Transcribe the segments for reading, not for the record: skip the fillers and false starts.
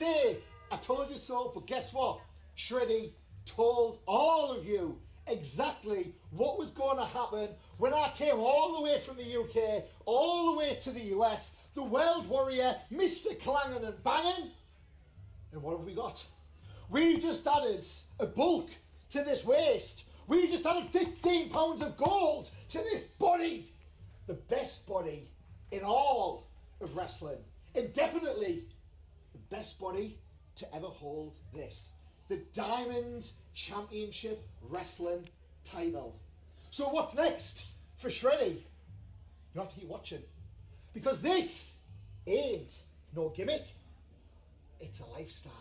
say I told you so, but guess what? Shreddy told all of you exactly what was going to happen when I came all the way from the UK, all the way to the US, the World Warrior, Mr. Clanging and Banging. And what have we got? We just added a bulk to this waist. We just added 15 pounds of gold to this body. The best body in all of wrestling. And definitely the best body to ever hold this. The Diamond Championship Wrestling title. So what's next for Shreddy? You have to keep watching. Because this ain't no gimmick. It's a lifestyle.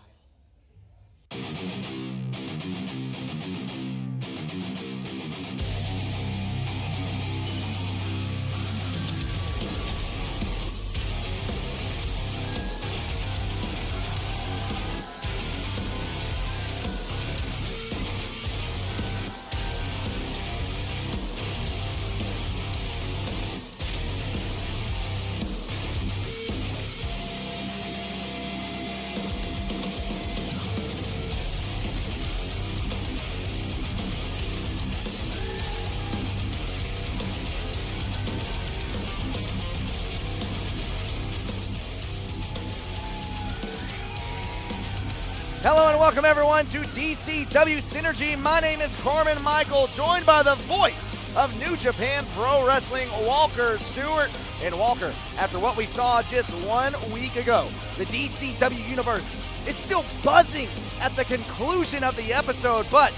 Hello and welcome everyone to DCW Synergy. My name is Carmen Michael, joined by the voice of New Japan Pro Wrestling, Walker Stewart. And Walker, after what we saw just 1 week ago, the DCW universe is still buzzing at the conclusion of the episode. But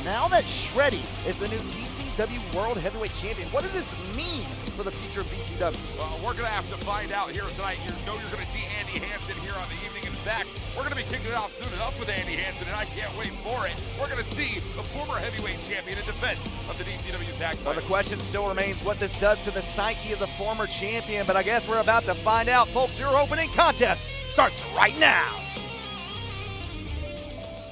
now that Shreddy is the new DCW World Heavyweight Champion, what does this mean for the future of DCW? Well, we're going to have to find out here tonight. You know you're going to see Andy Hansen here on the evening. In fact, we're going to be kicking it off soon enough with Andy Hansen, and I can't wait for it. We're going to see the former heavyweight champion in defense of the DCW Tag Team. Well, the question still remains what this does to the psyche of the former champion, but I guess we're about to find out. Folks, your opening contest starts right now.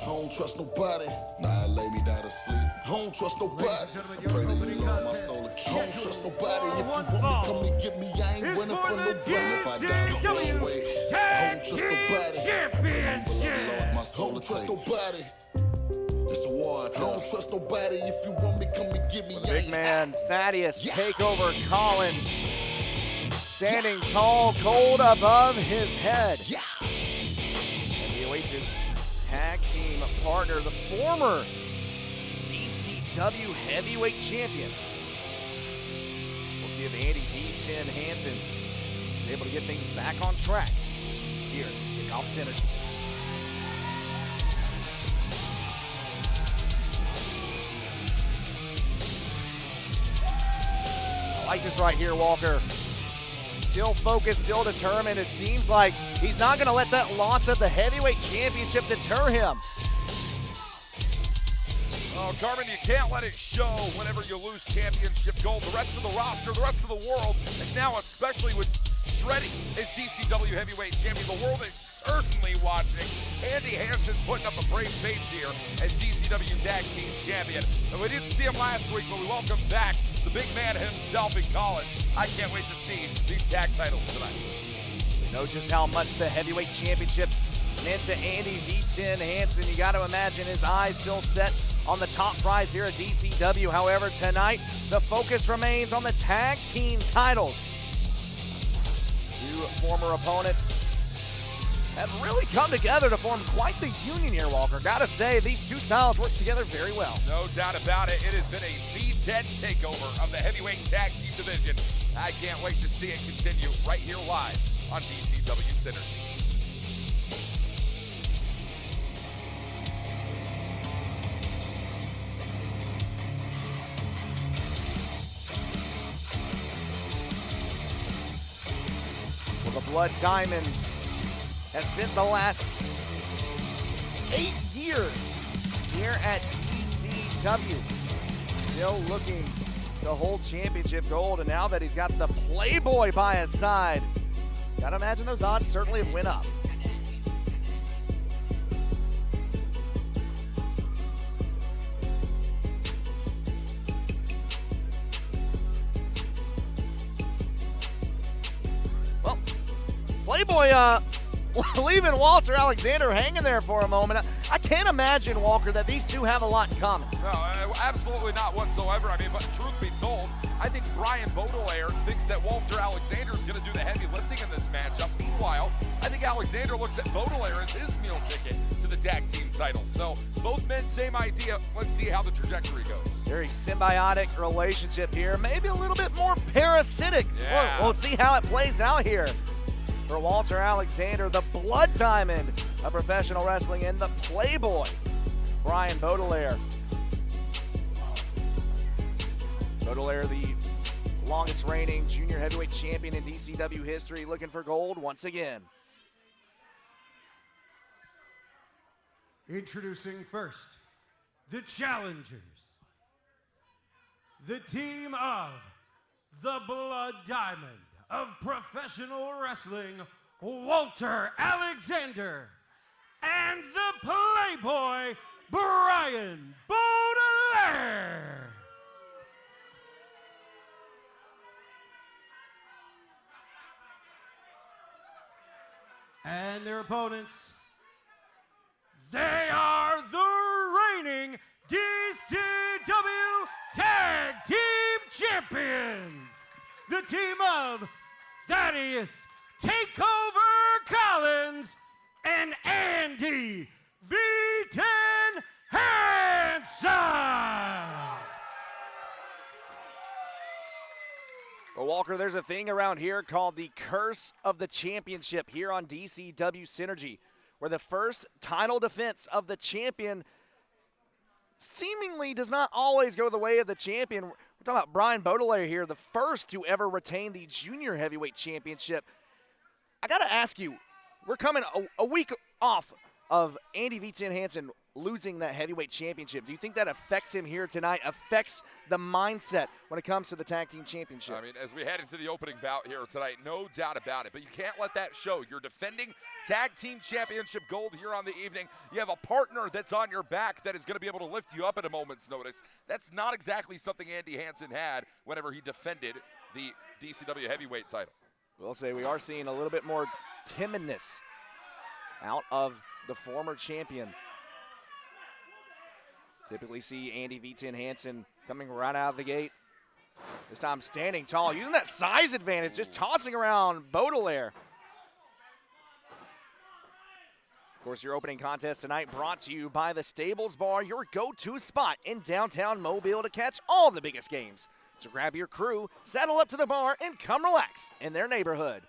I don't trust nobody. Nah, lay me down to sleep. I don't trust nobody. I pray to you, Lord, my soul to keep. I don't trust nobody. If you want me, come and get me. I ain't winning for no blood. If I die before I wait, I don't trust nobody. I don't trust nobody. It's a war. I don't trust nobody. If you want me, come and get me. Big man Thaddeus Takeover Collins, standing tall, cold above his head. And he awaits his tag team partner, the former DCW Heavyweight Champion. We'll see if Andy D10 Hansen is able to get things back on track here at Kickoff Synergy. I like this right here, Walker. Still focused, still determined. It seems like he's not going to let that loss of the heavyweight championship deter him. Oh, Carmen, you can't let it show whenever you lose championship gold. The rest of the roster, the rest of the world, and now especially with Shreddy as DCW Heavyweight Champion, the world is certainly watching. Andy Hansen putting up a brave face here as DCW Tag Team Champion. And we didn't see him last week, but we welcome back the big man himself in Collins. I can't wait to see these tag titles tonight. We know just how much the heavyweight championship meant to Andy V10 Hansen. You got to imagine his eyes still set on the top prize here at DCW. However, tonight, the focus remains on the tag team titles. Two former opponents have really come together to form quite the union here, Walker. Gotta say, these two styles work together very well. No doubt about it. It has been a V10 takeover of the heavyweight tag team division. I can't wait to see it continue right here live on DCW Synergy. Well, the Blood Diamond has spent the last 8 years here at DCW. Still looking to hold championship gold, and now that he's got the Playboy by his side, gotta imagine those odds certainly have went up. Well, Playboy leaving Walter Alexander hanging there for a moment. I can't imagine, Walker, that these two have a lot in common. No, absolutely not whatsoever. I mean, but truth be told, I think Brian Baudelaire thinks that Walter Alexander is going to do the heavy lifting in this matchup. Meanwhile, I think Alexander looks at Baudelaire as his meal ticket to the tag team title. So both men, same idea. Let's see how the trajectory goes. Very symbiotic relationship here. Maybe a little bit more parasitic. Yeah. We'll see how it plays out here. For Walter Alexander, the blood diamond of professional wrestling, and the playboy, Brian Baudelaire. Baudelaire, the longest reigning junior heavyweight champion in DCW history, looking for gold once again. Introducing first, the challengers. The team of the Blood Diamond of professional wrestling, Walter Alexander, and the playboy, Brian Baudelaire. And their opponents, they are the reigning DCW Tag Team Champions, the team of Thaddeus Takeover Collins and Andy V10 Hansen. Well, Walker, there's a thing around here called the Curse of the Championship here on DCW Synergy, where the first title defense of the champion seemingly does not always go the way of the champion. We're talking about Brian Baudelaire here, the first to ever retain the junior heavyweight championship. I got to ask you, we're coming a week off of Andy V10 Hansen losing that heavyweight championship. Do you think that affects him here tonight, affects the mindset when it comes to the tag team championship? I mean, as we head into the opening bout here tonight, no doubt about it. But you can't let that show. You're defending tag team championship gold here on the evening. You have a partner that's on your back that is going to be able to lift you up at a moment's notice. That's not exactly something Andy Hansen had whenever he defended the DCW heavyweight title. We'll say we are seeing a little bit more timidness out of the former champion. Typically see Andy V10 Hansen coming right out of the gate. This time standing tall, using that size advantage, just tossing around Baudelaire. Of course, your opening contest tonight brought to you by the Stables Bar, your go-to spot in downtown Mobile to catch all the biggest games. So grab your crew, saddle up to the bar, and come relax in their neighborhood.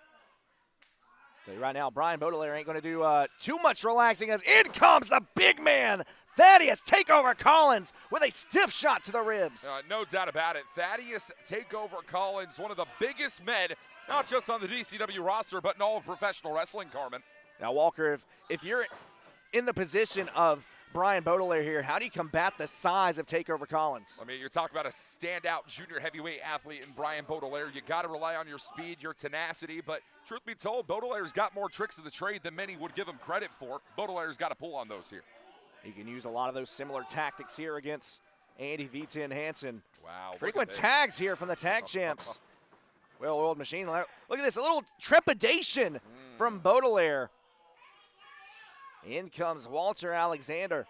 Tell you right now, Brian Baudelaire ain't going to do too much relaxing as in comes the big man, Thaddeus Takeover Collins, with a stiff shot to the ribs. No doubt about it. Thaddeus Takeover Collins, one of the biggest men, not just on the DCW roster, but in all of professional wrestling, Carmen. Now, Walker, if you're in the position of Brian Baudelaire here, how do you combat the size of Takeover Collins? I mean, you're talking about a standout junior heavyweight athlete in Brian Baudelaire. You got to rely on your speed, your tenacity, but truth be told, Baudelaire's got more tricks of the trade than many would give him credit for. Baudelaire's got to pull on those here. He can use a lot of those similar tactics here against Andy V10 Hansen. Wow. Frequent tags here from the tag champs. Well-oiled machine. Look at this, a little trepidation from Baudelaire. In comes Walter Alexander.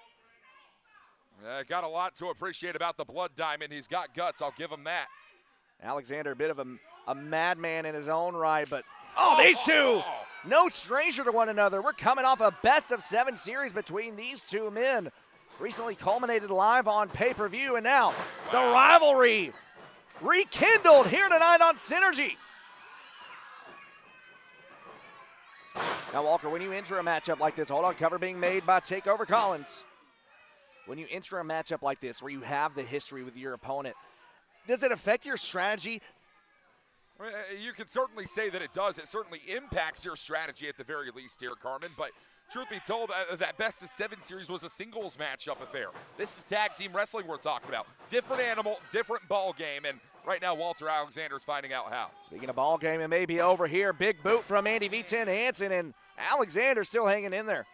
Got a lot to appreciate about the Blood Diamond. He's got guts, I'll give him that. Alexander, a bit of a madman in his own right, but these two, no stranger to one another. We're coming off a best-of-7 series between these two men. Recently culminated live on pay-per-view, and now the rivalry rekindled here tonight on Synergy. Now, Walker, when you enter a matchup like this, hold on, cover being made by Takeover Collins. When you enter a matchup like this where you have the history with your opponent, does it affect your strategy? You can certainly say that it does. It certainly impacts your strategy at the very least here, Carmen. But truth be told, that best-of-7 series was a singles matchup affair. This is tag team wrestling we're talking about. Different animal, different ball game, and right now Walter Alexander's finding out how. Speaking of ball game, it may be over here. Big boot from Andy V10 Hansen, and Alexander still hanging in there.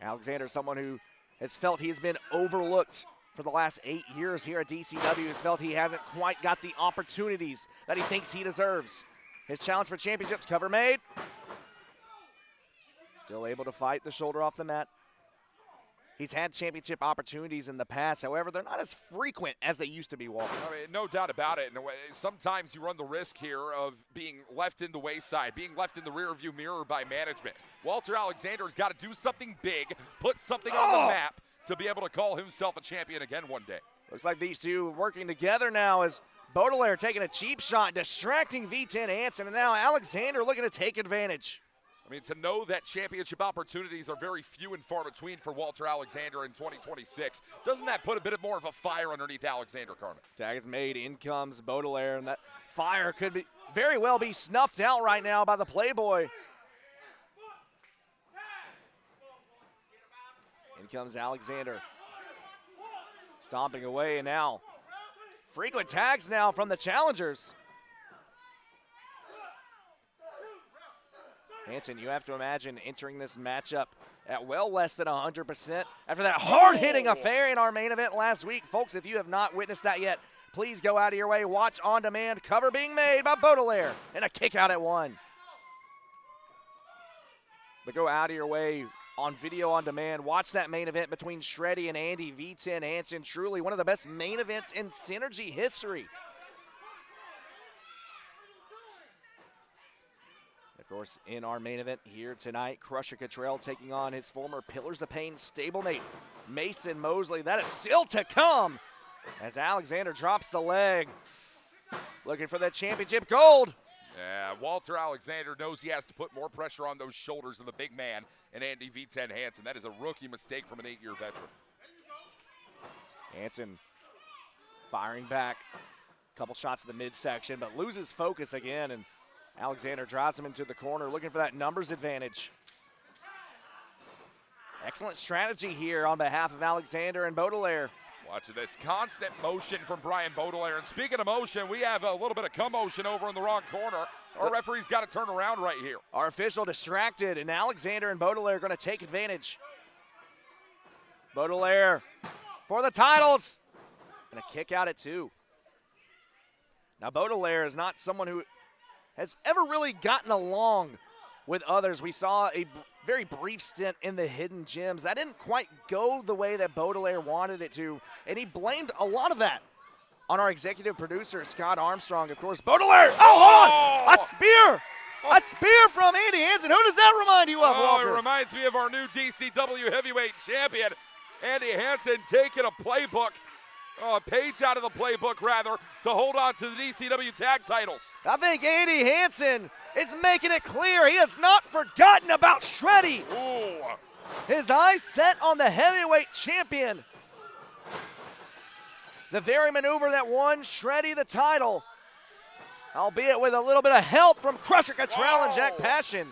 Alexander, someone who has felt he's been overlooked for the last 8 years here at DCW, has felt he hasn't quite got the opportunities that he thinks he deserves. His challenge for championships, cover made. Still able to fight the shoulder off the mat. He's had championship opportunities in the past. However, they're not as frequent as they used to be, Walker. I mean, no doubt about it. Sometimes you run the risk here of being left in the wayside, being left in the rearview mirror by management. Walter Alexander's got to do something big, put something on the map to be able to call himself a champion again one day. Looks like these two working together now as Baudelaire taking a cheap shot, distracting V10 Hansen, and now Alexander looking to take advantage. I mean, to know that championship opportunities are very few and far between for Walter Alexander in 2026, doesn't that put a bit more of a fire underneath Alexander, Carmen? Tag is made, in comes Baudelaire, and that fire could very well be snuffed out right now by the Playboy. In comes Alexander. Stomping away, and now frequent tags now from the challengers. Hansen, you have to imagine entering this matchup at well less than 100% after that hard-hitting affair in our main event last week. Folks, if you have not witnessed that yet, please go out of your way. Watch on demand. Cover being made by Baudelaire and a kick out at 1. But go out of your way on video on demand. Watch that main event between Shreddy and Andy V10 Hansen. Truly one of the best main events in Synergy history. Of course, in our main event here tonight, Crusher Cottrell taking on his former Pillars of Pain stablemate, Masen Mosely. That is still to come as Alexander drops the leg. Looking for that championship gold. Yeah, Walter Alexander knows he has to put more pressure on those shoulders of the big man and Andy V10 Hansen. That is a rookie mistake from an 8-year veteran. Hansen firing back. A couple shots in the midsection, but loses focus again, and Alexander drives him into the corner, looking for that numbers advantage. Excellent strategy here on behalf of Alexander and Baudelaire. Watch this constant motion from Brian Baudelaire. And speaking of motion, we have a little bit of commotion over in the wrong corner. Our referee's got to turn around right here. Our official distracted, and Alexander and Baudelaire are going to take advantage. Baudelaire for the titles. And a kick out at 2. Now, Baudelaire is not someone who has ever really gotten along with others. We saw a very brief stint in the Hidden Gems. That didn't quite go the way that Baudelaire wanted it to, and he blamed a lot of that on our executive producer, Scott Armstrong. Of course, Baudelaire, hold on! A spear! A spear from Andy Hansen. Who does that remind you of, Walker? It reminds me of our new DCW heavyweight champion, Andy Hansen, taking a playbook, a page out of the playbook, rather, to hold on to the DCW tag titles. I think Andy Hansen is making it clear he has not forgotten about Shreddy. Ooh. His eyes set on the heavyweight champion. The very maneuver that won Shreddy the title, albeit with a little bit of help from Crusher Cottrell and Jack Passion.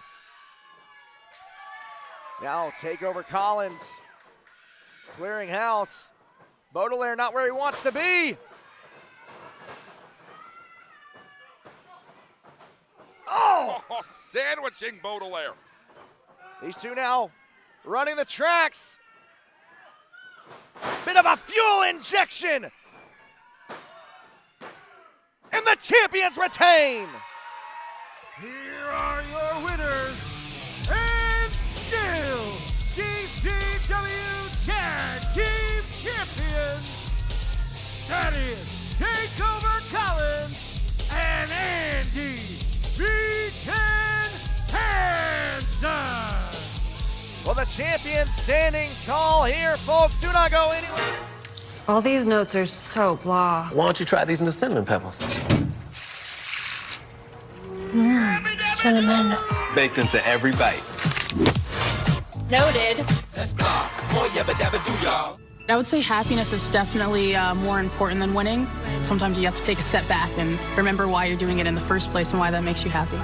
Now takeover Collins, clearing house. Baudelaire not where he wants to be. Oh, sandwiching Baudelaire. These two now running the tracks. Bit of a fuel injection. And the champions retain. Here are your winners, and still DCW Tag Team Champions. That is Takeover Collins and Andy V10 Hansen. Well, the champions standing tall here, folks. Do not go anywhere. All these notes are so blah. Why don't you try these new cinnamon pebbles? Cinnamon. Baked into every bite. Noted. I would say happiness is definitely more important than winning. Sometimes you have to take a step back and remember why you're doing it in the first place and why that makes you happy.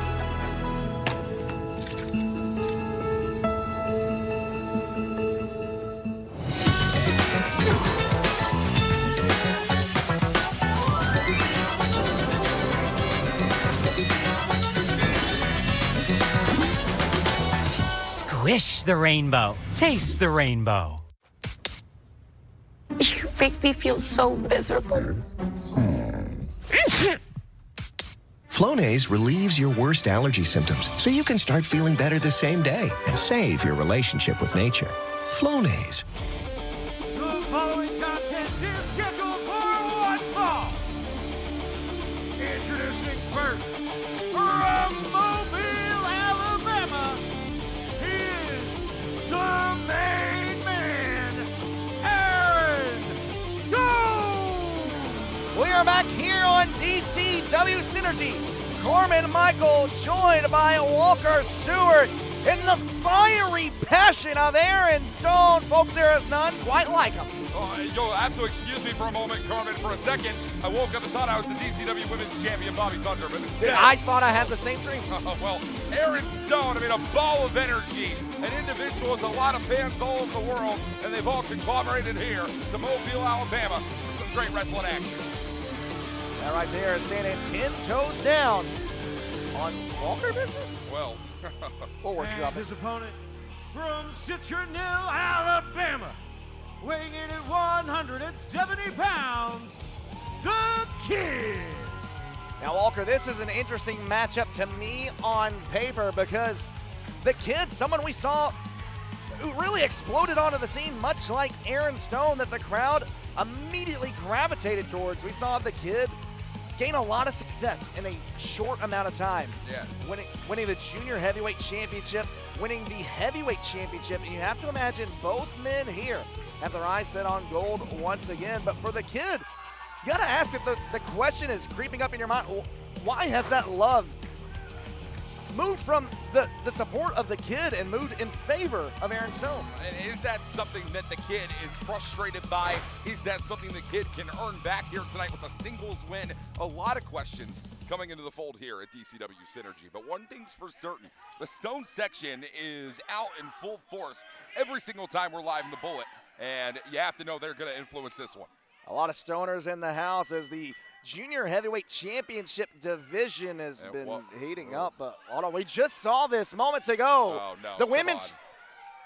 Squish the rainbow. Taste the rainbow. You make me feel so miserable. Flonase relieves your worst allergy symptoms so you can start feeling better the same day and save your relationship with nature. Flonase. The following contest is scheduled for one fall. Introducing first, from Mobile, Alabama, he is the main man, Aaron Stone. We are back here on DCW Synergy. Corman Michael joined by Walker Stewart in the fiery passion of Aaron Stone. Folks, there is none quite like him. You'll have to excuse me for a moment, Carmen. For a second, I woke up and thought I was the DCW Women's Champion, Bobby Thunder, but instead... I thought I had the same dream. Well, Aaron Stone, I mean, a ball of energy, an individual with a lot of fans all over the world, and they've all conglomerated here to Mobile, Alabama, for some great wrestling action. That right there is standing 10 toes down on Walker business. Well, we'll work you up. His opponent from Citronelle, Alabama, weighing in at 170 pounds, the Kid. Now, Walker, this is an interesting matchup to me on paper because the Kid, someone we saw who really exploded onto the scene, much like Aaron Stone, that the crowd immediately gravitated towards. We saw the Kid gain a lot of success in a short amount of time. Yeah. Winning the Junior Heavyweight Championship, winning the Heavyweight Championship, and you have to imagine both men here have their eyes set on gold once again. But for the Kid, you gotta ask if the question is creeping up in your mind, why has that love moved from the support of the Kid and moved in favor of Aaron Stone? And is that something that the Kid is frustrated by? Is that something the Kid can earn back here tonight with a singles win? A lot of questions coming into the fold here at DCW Synergy. But one thing's for certain, the Stone section is out in full force every single time we're live in the Bullet. And you have to know they're going to influence this one. A lot of Stoners in the house as the Junior Heavyweight Championship division has been heating up. But hold on, we just saw this moments ago. Oh, no. The women's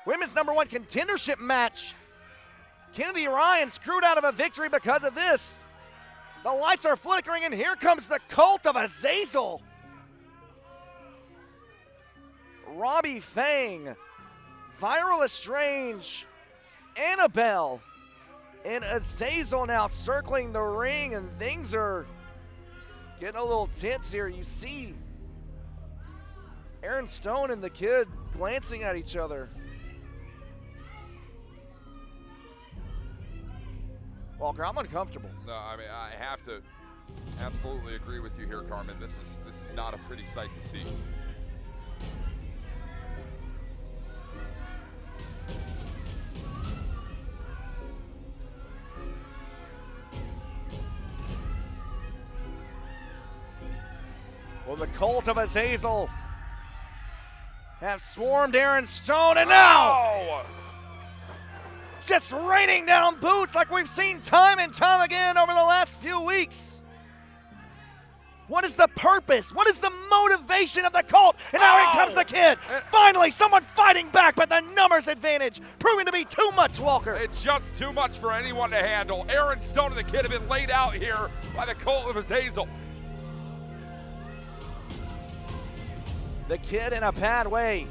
#1 contendership match. Kennedy Ryan screwed out of a victory because of this. The lights are flickering, and here comes the cult of Aazil. Robbie Fang, Viral Estrange, Annabelle, and Aazil now circling the ring, and things are getting a little tense here. You see Aaron Stone and the Kid glancing at each other. Walker, I'm uncomfortable. No, I mean, I have to absolutely agree with you here, Carmen. This is not a pretty sight to see. Well, the cult of Aazil have swarmed Aaron Stone, and now just raining down boots like we've seen time and time again over the last few weeks. What is the purpose? What is the motivation of the cult? And now in comes the Kid. Finally, someone fighting back, but the numbers advantage proving to be too much, Walker. It's just too much for anyone to handle. Aaron Stone and the Kid have been laid out here by the cult of Aazil. The Kid in a bad way.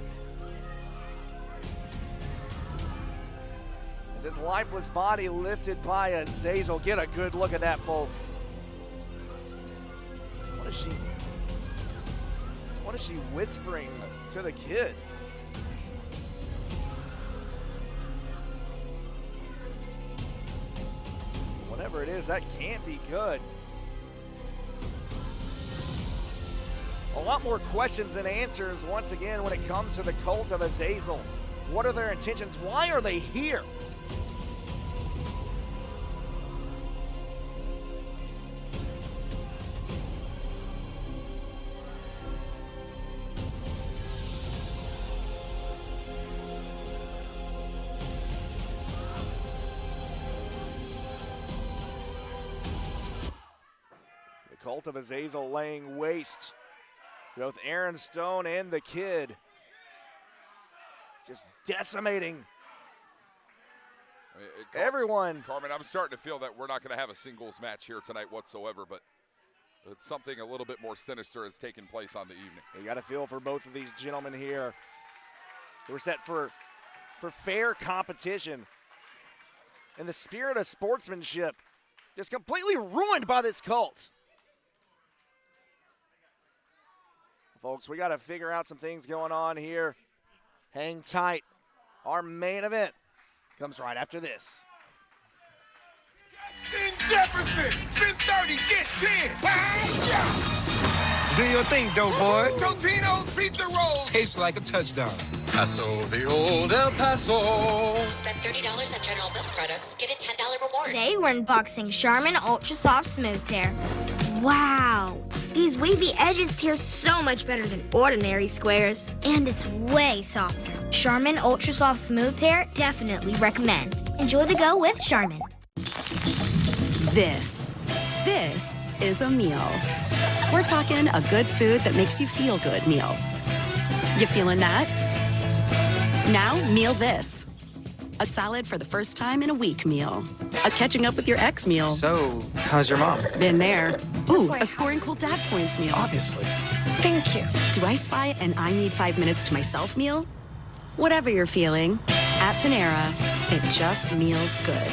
As his lifeless body lifted by Aazil. Get a good look at that, folks. What is she whispering to the Kid? Whatever it is, that can't be good. A lot more questions than answers once again when it comes to the cult of Aazil. What are their intentions? Why are they here? The cult of Aazil laying waste. Both Aaron Stone and the Kid just decimating everyone. Carmen, I'm starting to feel that we're not going to have a singles match here tonight whatsoever, but But something a little bit more sinister has taken place on the evening. You got to feel for both of these gentlemen here. We're set for fair competition. And the spirit of sportsmanship just completely ruined by this cult. Folks, we got to figure out some things going on here. Hang tight. Our main event comes right after this. Justin Jefferson, spend 30, get 10. Do your thing, dope boy. Totino's Pizza Rolls. Tastes like a touchdown. Paso, the old El Paso. Spend $30 on General Mills products, get a $10 reward. Today we're unboxing Charmin Ultra Soft Smooth Tear. Wow, these wavy edges tear so much better than ordinary squares. And it's way softer. Charmin Ultra Soft Smooth Tear, definitely recommend. Enjoy the go with Charmin. This is a meal. We're talking a good food that makes you feel good meal. You feeling that? Now, meal this. A salad for the first time in a week meal. A catching up with your ex meal. So, how's your mom? Been there. Ooh, a scoring cool dad points meal. Obviously. Thank you. Do I spy an I need 5 minutes to myself meal? Whatever you're feeling, at Panera, it just meals good.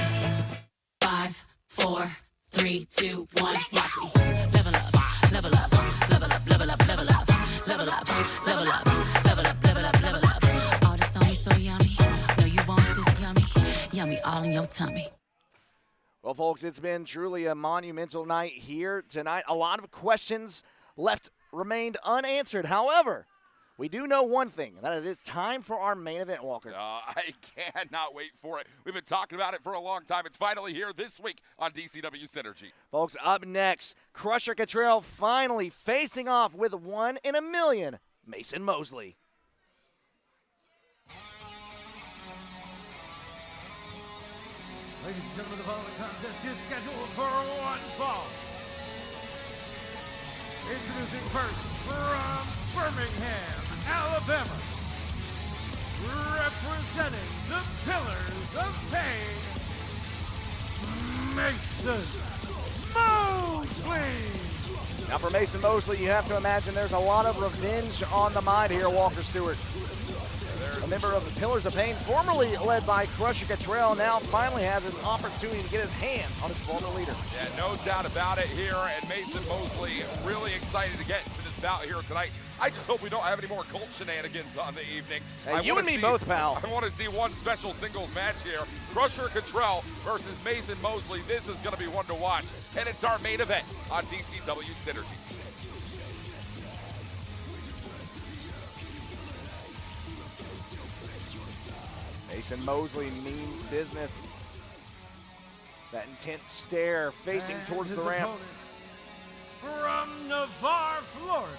5, 4, 3, 2, 1, watch me. Level up, level up, level up, level up, level up, level up, level up, level up, level up, level up. Oh, this on me so yummy. No, you want this yummy, yummy all in your tummy. Well, folks, it's been truly a monumental night here tonight. A lot of questions remained unanswered. However, we do know one thing, and that is it's time for our main event, Walker. I cannot wait for it. We've been talking about it for a long time. It's finally here this week on DCW Synergy. Folks, up next, Crusher Cottrell finally facing off with 1 in a million, Masen Mosely. Ladies and gentlemen, the following contest is scheduled for one fall. Introducing first from Birmingham, Alabama, representing the Pillars of Pain, Masen Mosely. Now for Masen Mosely, you have to imagine there's a lot of revenge on the mind here, Walker Stewart. A member of the Pillars of Pain, formerly led by Crusher Cottrell, now finally has an opportunity to get his hands on his former leader. Yeah, no doubt about it here, and Masen Mosely really excited to get into this bout here tonight. I just hope we don't have any more cult shenanigans on the evening. Hey, you and me both, pal. I want to see one special singles match here. Crusher Cottrell versus Masen Mosely. This is going to be one to watch, and it's our main event on DCW Synergy. Masen Mosely means business. That intense stare facing towards the ramp. From Navarre, Florida,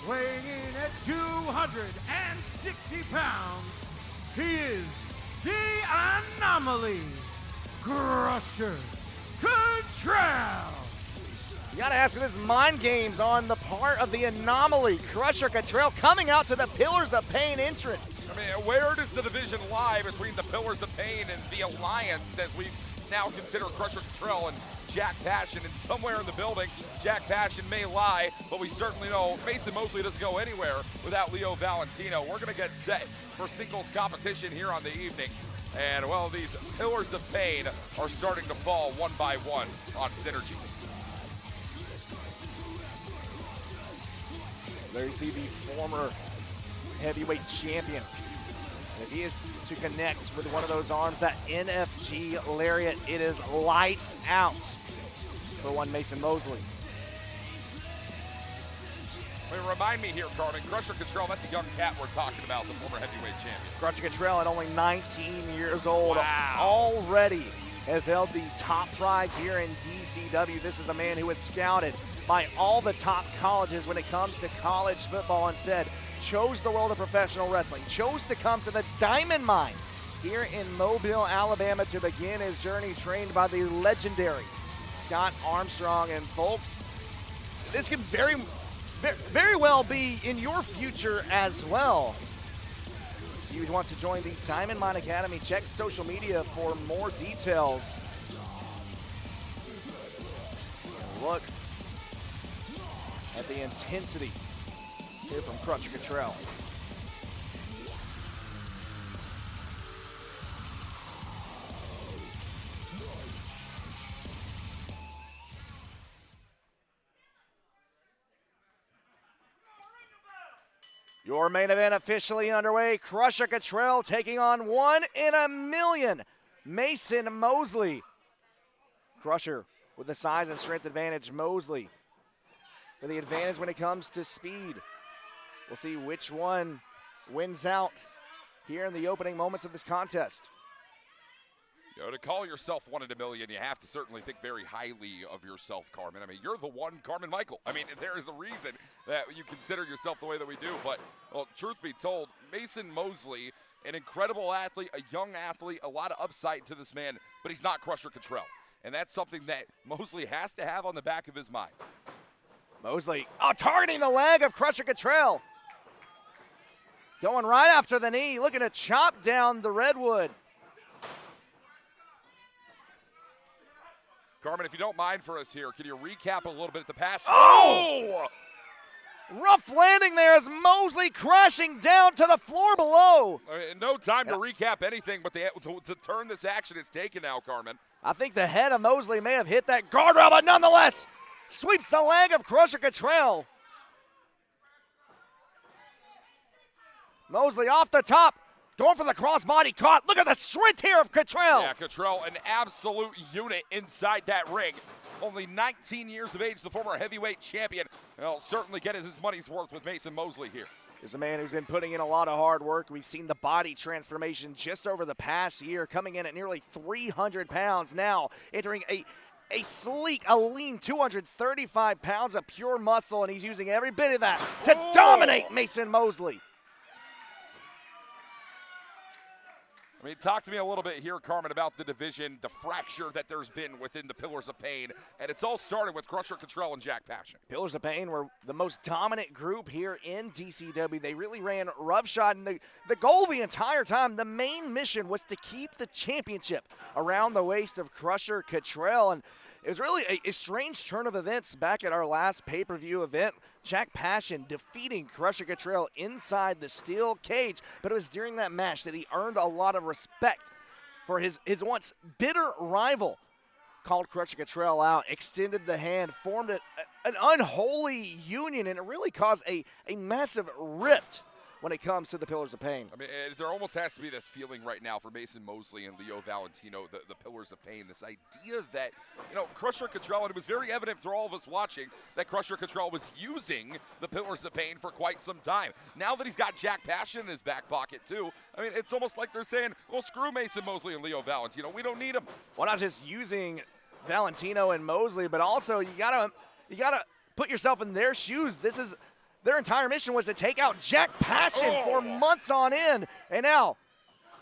weighing in at 260 pounds, he is the Anomaly, Crusher Cottrell. You gotta ask if this is mind games on the part of the Anomaly. Crusher Cottrell coming out to the Pillars of Pain entrance. I mean, where does the division lie between the Pillars of Pain and the Alliance, as we now consider Crusher Cottrell and Jack Passion? And somewhere in the building, Jack Passion may lie, but we certainly know Masen Mosely doesn't go anywhere without Leo Valentino. We're gonna get set for singles competition here on the evening. And well, these Pillars of Pain are starting to fall one by one on Synergy. There you see the former heavyweight champion. And if he is to connect with one of those arms, that NFG lariat, it is lights out for one Masen Mosely. I mean, remind me here, Carmen, Crusher Cottrell, that's a young cat we're talking about, the former heavyweight champion. Crusher Cottrell at only 19 years old, wow, already has held the top prize here in DCW. This is a man who was scouted by all the top colleges when it comes to college football. Instead, chose the world of professional wrestling, chose to come to the Diamond Mine here in Mobile, Alabama to begin his journey, trained by the legendary Scott Armstrong. And folks, this could very well be in your future as well. If you want to join the Diamond Mine Academy, check social media for more details. look at the intensity here from Crusher Cottrell. Your main event officially underway. Crusher Cottrell taking on 1 in a million, Masen Mosely. Crusher with the size and strength advantage. Mosely with the advantage when it comes to speed. We'll see which one wins out here in the opening moments of this contest. You know, to call yourself 1 in a million, you have to certainly think very highly of yourself, Carmen. I mean, you're the one Carmen Michael. I mean, there is a reason that you consider yourself the way that we do. But, well, truth be told, Masen Mosely, an incredible athlete, a young athlete, a lot of upside to this man, but he's not Crusher Cottrell. And that's something that Mosely has to have on the back of his mind. Mosely, targeting the leg of Crusher Cottrell. Going right after the knee, looking to chop down the redwood. Carmen, if you don't mind for us here, can you recap a little bit at the pass? Oh! Rough landing there as Mosely crashing down to the floor below. No time to recap anything, but to turn this action is taken now, Carmen. I think the head of Mosely may have hit that guardrail, but nonetheless, sweeps the leg of Crusher Cottrell. Mosely off the top, going for the crossbody caught. Look at the strength here of Cottrell. Yeah, Cottrell, an absolute unit inside that ring. Only 19 years of age, the former heavyweight champion. He'll certainly get his money's worth with Masen Mosely here. This is a man who's been putting in a lot of hard work. We've seen the body transformation just over the past year, coming in at nearly 300 pounds now, entering a sleek, a lean 235 pounds of pure muscle, and he's using every bit of that to dominate Masen Mosely. I mean, talk to me a little bit here, Carmen, about the division, the fracture that there's been within the Pillars of Pain, and it's all started with Crusher Cottrell and Jack Passion. Pillars of Pain were the most dominant group here in DCW. They really ran roughshod, and the goal the entire time, the main mission was to keep the championship around the waist of Crusher Cottrell, and it was really a strange turn of events back at our last pay-per-view event. Jack Passion defeating Crusher Cottrell inside the steel cage, but it was during that match that he earned a lot of respect for his once bitter rival. Called Crusher Cottrell out, extended the hand, formed an unholy union, and it really caused a massive rift when it comes to the Pillars of Pain. I mean, there almost has to be this feeling right now for Masen Mosely and Leo Valentino, the Pillars of Pain, this idea that, you know, Crusher Cottrell, and it was very evident for all of us watching that Crusher Cottrell was using the Pillars of Pain for quite some time. Now that he's got Jack Passion in his back pocket too, I mean, it's almost like they're saying, well, screw Masen Mosely and Leo Valentino. We don't need them. Well, not just using Valentino and Mosely, but also you gotta put yourself in their shoes. Their entire mission was to take out Jack Passion for months on end. And now,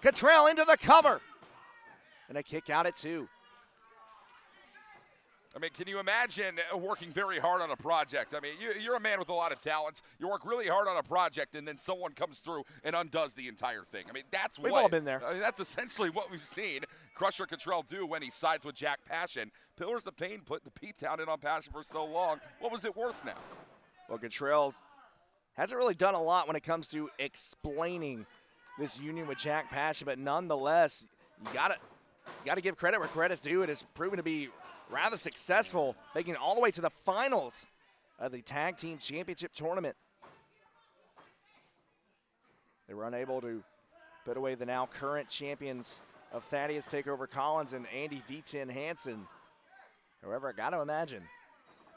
Cottrell into the cover. And a kick out at 2. I mean, can you imagine working very hard on a project? I mean, you're a man with a lot of talents. You work really hard on a project, and then someone comes through and undoes the entire thing. I mean, we've all been there. I mean, that's essentially what we've seen Crusher Cottrell do when he sides with Jack Passion. Pillars of Pain put the beat down in on Passion for so long. What was it worth now? Well, Cottrell hasn't really done a lot when it comes to explaining this union with Jack Passion, but nonetheless, you gotta give credit where credit's due. It has proven to be rather successful, making it all the way to the finals of the Tag Team Championship tournament. They were unable to put away the now current champions of Thaddeus Takeover Collins and Andy V10 Hansen. However, I gotta imagine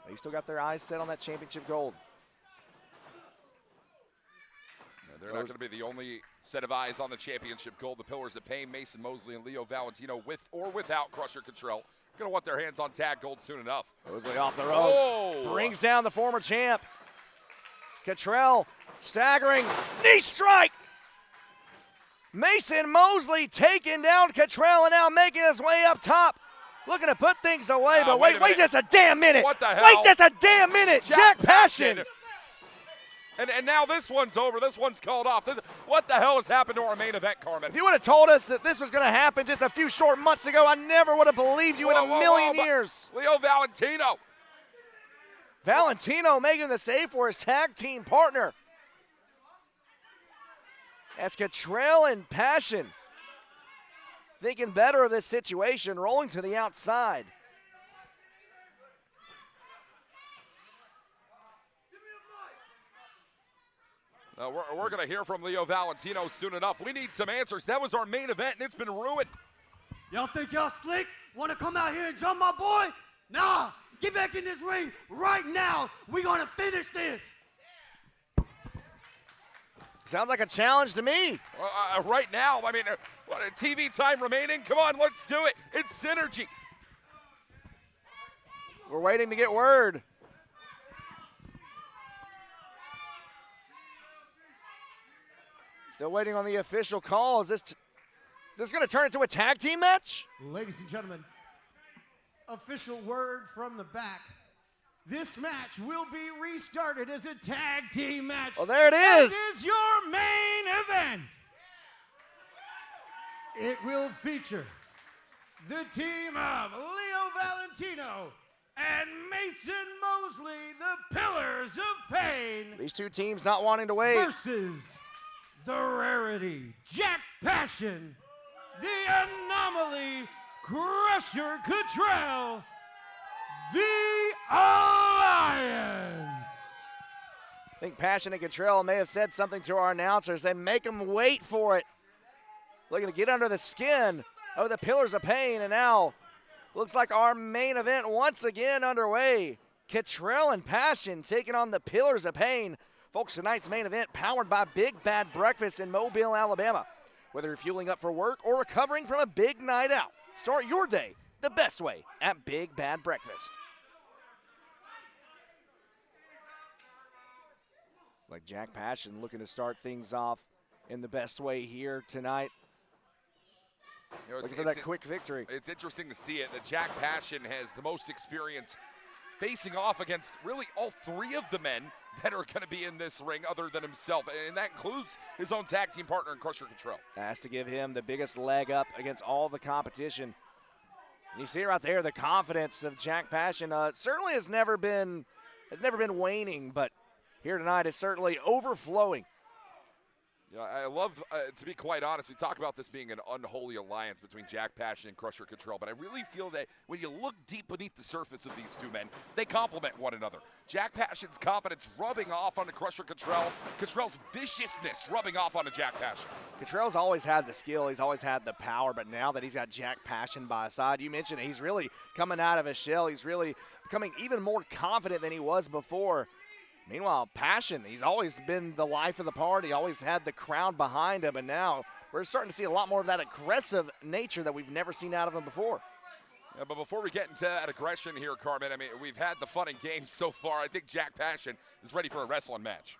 they still got their eyes set on that championship gold. They're not going to be the only set of eyes on the championship gold. The Pillars of Pain, Masen Mosely and Leo Valentino, with or without Crusher Cottrell, going to want their hands on tag gold soon enough. Mosely off the ropes, brings down the former champ. Cottrell staggering, knee strike. Masen Mosely taking down Cottrell and now making his way up top. Looking to put things away, but wait just a damn minute. What the hell? Wait just a damn minute. Jack Passion. And now this one's over. This one's called off. What the hell has happened to our main event, Carmen? If you would have told us that this was going to happen just a few short months ago, I never would have believed you in a million years. Leo Valentino. Valentino making the save for his tag team partner. As Cottrell and Passion thinking better of this situation, rolling to the outside. We're going to hear from Leo Valentino soon enough. We need some answers. That was our main event, and it's been ruined. Y'all think y'all slick? Want to come out here and jump my boy? Nah, get back in this ring right now. We're going to finish this. Sounds like a challenge to me. Right now, I mean, what, TV time remaining? Come on, let's do it. It's Synergy. We're waiting to get word. Still waiting on the official call. Is this going to turn into a tag team match? Ladies and gentlemen, official word from the back. This match will be restarted as a tag team match. Oh, there it is. It is your main event. It will feature the team of Leo Valentino and Masen Mosely, the Pillars of Pain. These two teams not wanting to wait. Versus the Rarity, Jack Passion, the Anomaly, Crusher Cottrell, the Alliance. I think Passion and Cottrell may have said something to our announcers. They make them wait for it. Looking to get under the skin of the Pillars of Pain, and now looks like our main event once again underway. Cottrell and Passion taking on the Pillars of Pain. Folks, tonight's main event powered by Big Bad Breakfast in Mobile, Alabama. Whether you're fueling up for work or recovering from a big night out, start your day the best way at Big Bad Breakfast. Like Jack Passion looking to start things off in the best way here tonight. Looking for that quick victory. It's interesting to see it that Jack Passion has the most experience facing off against really all three of the men that are going to be in this ring other than himself, and that includes his own tag team partner in Crusher Cottrell. Has to give him the biggest leg up against all the competition. And you see right there the confidence of Jack Passion certainly has never been waning, but here tonight is certainly overflowing. Yeah, I love, to be quite honest, we talk about this being an unholy alliance between Jack Passion and Crusher Cottrell, but I really feel that when you look deep beneath the surface of these two men, they complement one another. Jack Passion's confidence rubbing off onto Crusher Cottrell, Cottrell's viciousness rubbing off onto Jack Passion. Cottrell's always had the skill, he's always had the power, but now that he's got Jack Passion by his side, you mentioned it, he's really coming out of his shell, he's really becoming even more confident than he was before. Meanwhile, Passion, he's always been the life of the party, always had the crowd behind him, and now we're starting to see a lot more of that aggressive nature that we've never seen out of him before. Yeah, but before we get into that aggression here, Carmen, I mean, we've had the fun and games so far. I think Jack Passion is ready for a wrestling match.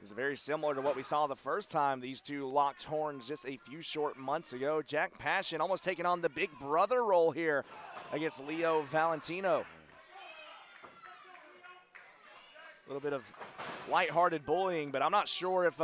It's very similar to what we saw the first time these two locked horns just a few short months ago. Jack Passion almost taking on the big brother role here against Leo Valentino. A little bit of lighthearted bullying, but I'm not sure if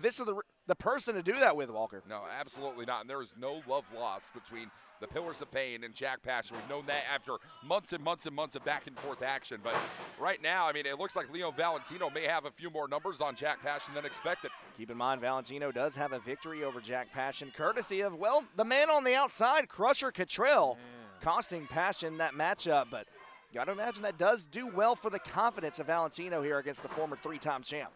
this is the person to do that with, Walker. No, absolutely not. And there is no love lost between the Pillars of Pain and Jack Passion. We've known that after months and months and months of back and forth action. But right now, I mean, it looks like Leo Valentino may have a few more numbers on Jack Passion than expected. Keep in mind, Valentino does have a victory over Jack Passion, courtesy of, well, the man on the outside, Crusher Cottrell, costing Passion that matchup. But got to imagine that does do well for the confidence of Valentino here against the former three-time champ.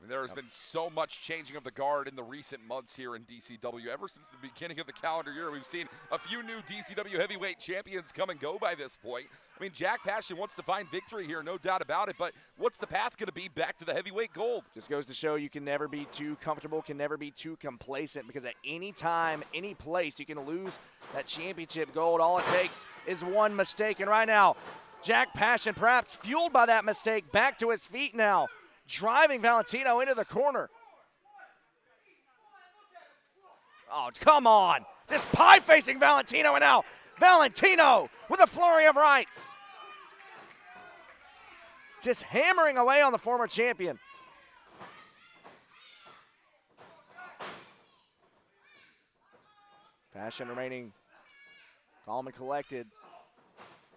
There has been so much changing of the guard in the recent months here in DCW. Ever since the beginning of the calendar year, we've seen a few new DCW heavyweight champions come and go by this point. I mean, Jack Passion wants to find victory here, no doubt about it, but what's the path going to be back to the heavyweight gold? Just goes to show you can never be too comfortable, can never be too complacent, because at any time, any place, you can lose that championship gold. All it takes is one mistake, and right now, Jack Passion, perhaps fueled by that mistake, back to his feet now, driving Valentino into the corner. Oh, come on. Just pie-facing Valentino, and now Valentino with a flurry of rights. Just hammering away on the former champion. Passion remaining calm and collected.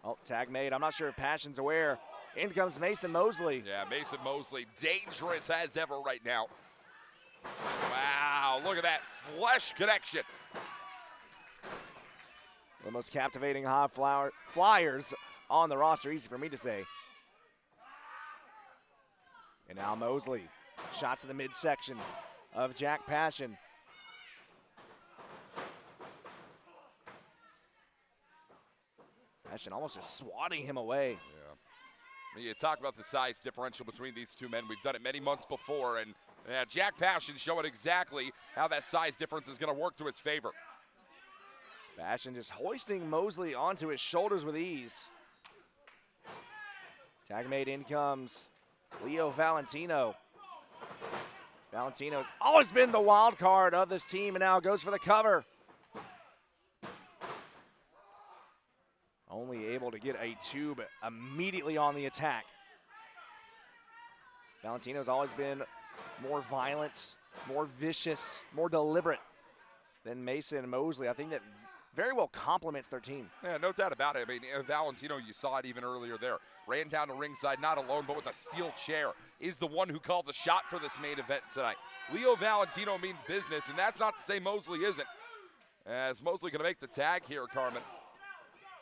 Oh, tag made. I'm not sure if Passion's aware. In comes Masen Mosely. Yeah, Masen Mosely, dangerous as ever right now. Wow, look at that flesh connection. The most captivating high flyers on the roster, easy for me to say. And now Mosely, shots in the midsection of Jack Passion. Passion almost just swatting him away. Yeah. I mean, you talk about the size differential between these two men. We've done it many months before, and Jack Passion showing exactly how that size difference is going to work to his favor. Passion just hoisting Mosely onto his shoulders with ease. Tag made, in comes Leo Valentino. Valentino's always been the wild card of this team and now goes for the cover. Only able to get a 2, but immediately on the attack. Valentino's always been more violent, more vicious, more deliberate than Masen Mosely. I think that very well complements their team. Yeah, no doubt about it. I mean, Valentino, you saw it even earlier there. Ran down to ringside, not alone, but with a steel chair. Is the one who called the shot for this main event tonight. Leo Valentino means business, and that's not to say Mosely isn't. As Mosely going to make the tag here, Carmen.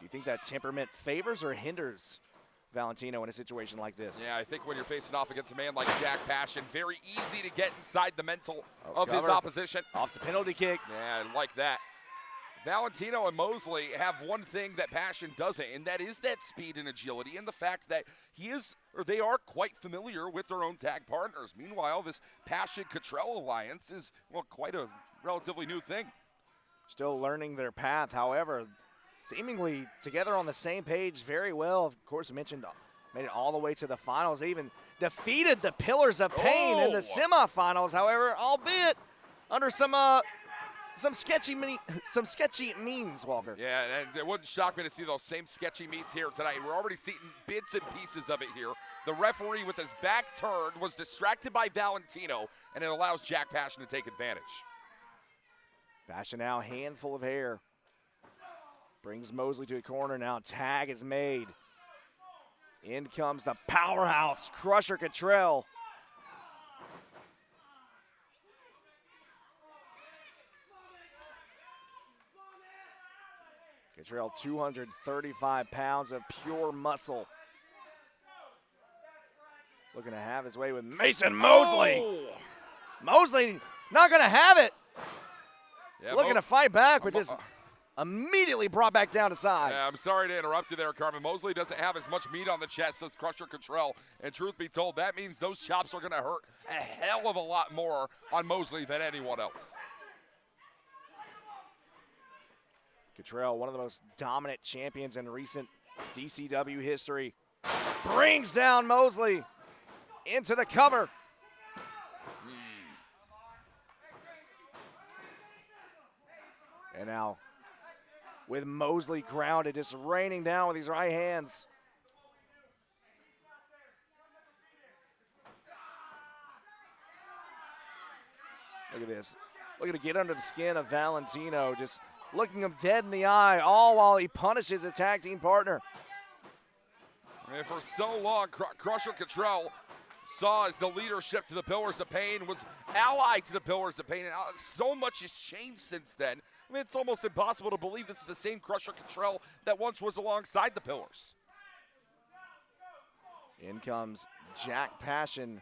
Do you think that temperament favors or hinders Valentino in a situation like this? Yeah, I think when you're facing off against a man like Jack Passion, very easy to get inside the mental of his opposition. Off the penalty kick. Yeah, I like that. Valentino and Mosely have one thing that Passion doesn't, and that is that speed and agility and the fact that they are quite familiar with their own tag partners. Meanwhile, this Passion-Cottrell alliance is, well, quite a relatively new thing. Still learning their path, however, seemingly together on the same page very well. Of course, we mentioned made it all the way to the finals. They even defeated the Pillars of Pain in the semifinals, however, albeit under some sketchy means, Walker. Yeah, and it wouldn't shock me to see those same sketchy means here tonight. We're already seeing bits and pieces of it here. The referee with his back turned was distracted by Valentino, and it allows Jack Passion to take advantage. Passion now, handful of hair. Brings Mosely to a corner now. Tag is made. In comes the powerhouse, Crusher Cottrell. Cottrell, 235 pounds of pure muscle. Looking to have his way with Masen Mosely. Mosely not going to have it. Yeah, looking to fight back, but just immediately brought back down to size. Yeah, I'm sorry to interrupt you there, Carmen. Mosely doesn't have as much meat on the chest as Crusher Cottrell, and truth be told, that means those chops are going to hurt a hell of a lot more on Mosely than anyone else. Cottrell, one of the most dominant champions in recent DCW history, brings down Mosely into the cover. And now, with Mosely grounded, just raining down with these right hands. Look at this. Looking to get under the skin of Valentino, just looking him dead in the eye, all while he punishes his tag team partner. And for so long, Crusher Cottrell saw as the leadership to the Pillars of Pain, was allied to the Pillars of Pain, and so much has changed since then. I mean, it's almost impossible to believe this is the same Crusher Cottrell that once was alongside the Pillars. In comes Jack Passion,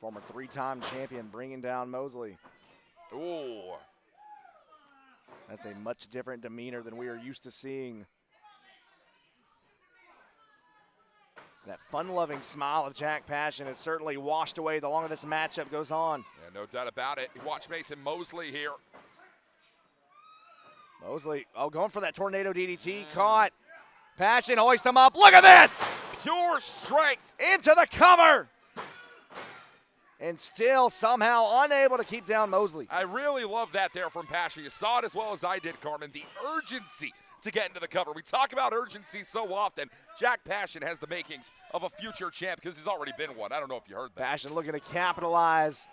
former 3-time champion, bringing down Mosely. Ooh. That's a much different demeanor than we are used to seeing. That fun-loving smile of Jack Passion is certainly washed away the longer this matchup goes on. Yeah, no doubt about it. Watch Masen Mosely here. Mosely, going for that tornado DDT, caught. Passion hoists him up. Look at this! Pure strength. Into the cover! And still somehow unable to keep down Mosely. I really love that there from Passion. You saw it as well as I did, Carmen. The urgency to get into the cover. We talk about urgency so often. Jack Passion has the makings of a future champ because he's already been one. I don't know if you heard that. Passion looking to capitalize.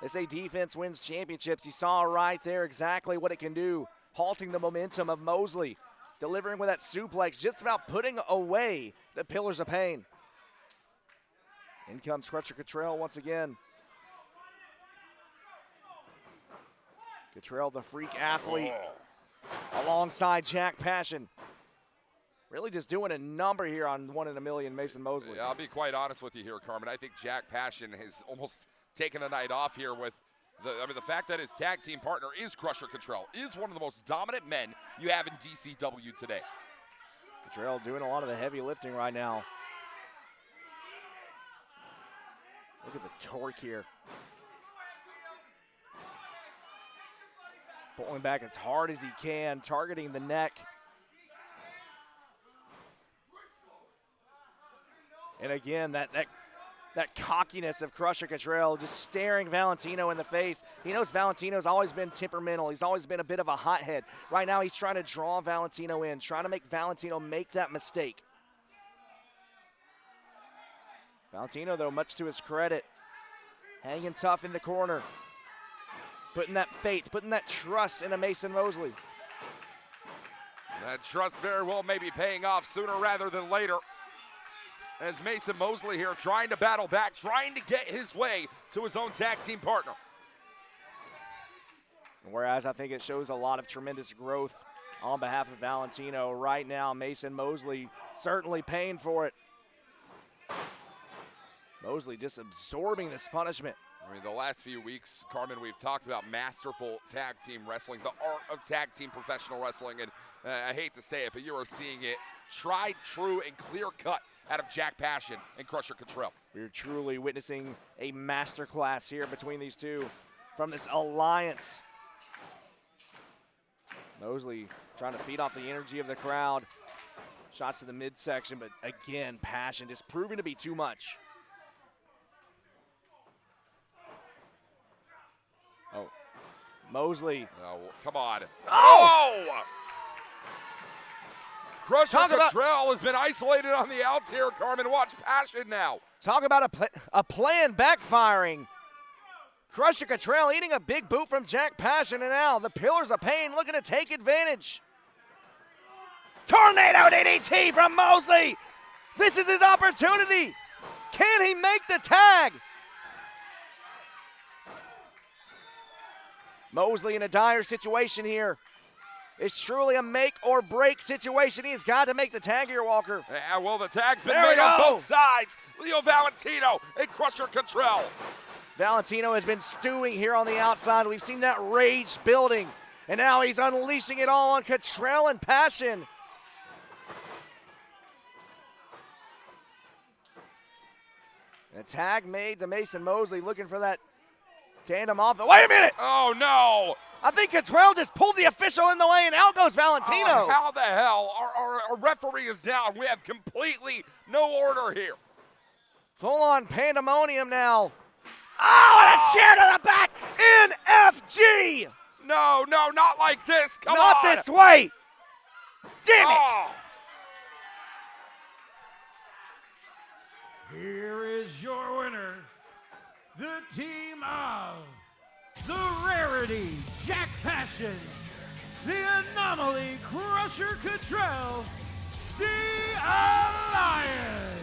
They say defense wins championships. He saw right there exactly what it can do, halting the momentum of Mosely. delivering with that suplex, just about putting away the Pillars of Pain. In comes Crusher Cottrell once again. Cottrell, the freak athlete, alongside Jack Passion. Really just doing a number here on 1 in a Million Masen Mosely. Yeah, I'll be quite honest with you here, Carmen. I think Jack Passion has almost taken a night off here with the fact that his tag team partner is Crusher Cottrell, is one of the most dominant men you have in DCW today. Cottrell doing a lot of the heavy lifting right now. Look at the torque here. Pulling back as hard as he can, targeting the neck. And again, that cockiness of Crusher Cottrell, just staring Valentino in the face. He knows Valentino's always been temperamental. He's always been a bit of a hothead. Right now, he's trying to draw Valentino in, trying to make Valentino make that mistake. Valentino, though, much to his credit, hanging tough in the corner. Putting that faith, putting that trust into Masen Mosely. That trust very well may be paying off sooner rather than later. As Masen Mosely here trying to battle back, trying to get his way to his own tag team partner. Whereas I think it shows a lot of tremendous growth on behalf of Valentino. Right now, Masen Mosely certainly paying for it. Mosely just absorbing this punishment. I mean, the last few weeks, Carmen, we've talked about masterful tag team wrestling, the art of tag team professional wrestling, and I hate to say it, but you are seeing it tried, true, and clear-cut out of Jack Passion and Crusher Cottrell. We're truly witnessing a masterclass here between these two from this alliance. Mosely trying to feed off the energy of the crowd. Shots to the midsection, but again, Passion just proving to be too much. Oh, Mosely. Oh, come on. Oh! Crusher Cottrell has been isolated on the outs here, Carmen. Watch Passion now. Talk about a plan backfiring. Crusher Cottrell eating a big boot from Jack Passion, and now the Pillars of Pain looking to take advantage. Tornado DDT from Mosely. This is his opportunity. Can he make the tag? Mosely in a dire situation here. It's truly a make or break situation. He's got to make the tag here, Walker. Yeah, well, the tag's been made on both sides. Leo Valentino and Crusher Cottrell. Valentino has been stewing here on the outside. We've seen that rage building, and now he's unleashing it all on Cottrell and Passion. And a tag made to Masen Mosely, looking for that tandem off. Wait a minute! Oh, no! I think Cottrell just pulled the official in the way, and out goes Valentino. How the hell? Our referee is down. We have completely no order here. Full-on pandemonium now. Oh, and a chair to the back! NFG! No, not like this. Come on! Not this way! Damn it! Here is your winner, the team of the Rarity, Jack Passion, the Anomaly, Crusher Cottrell, the Alliance.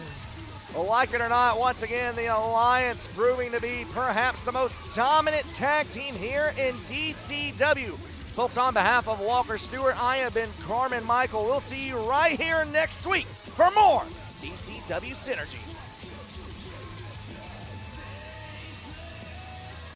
Well, like it or not, once again, the Alliance proving to be perhaps the most dominant tag team here in DCW. Folks, on behalf of Walker Stewart, I have been Carmen Michael. We'll see you right here next week for more DCW Synergy.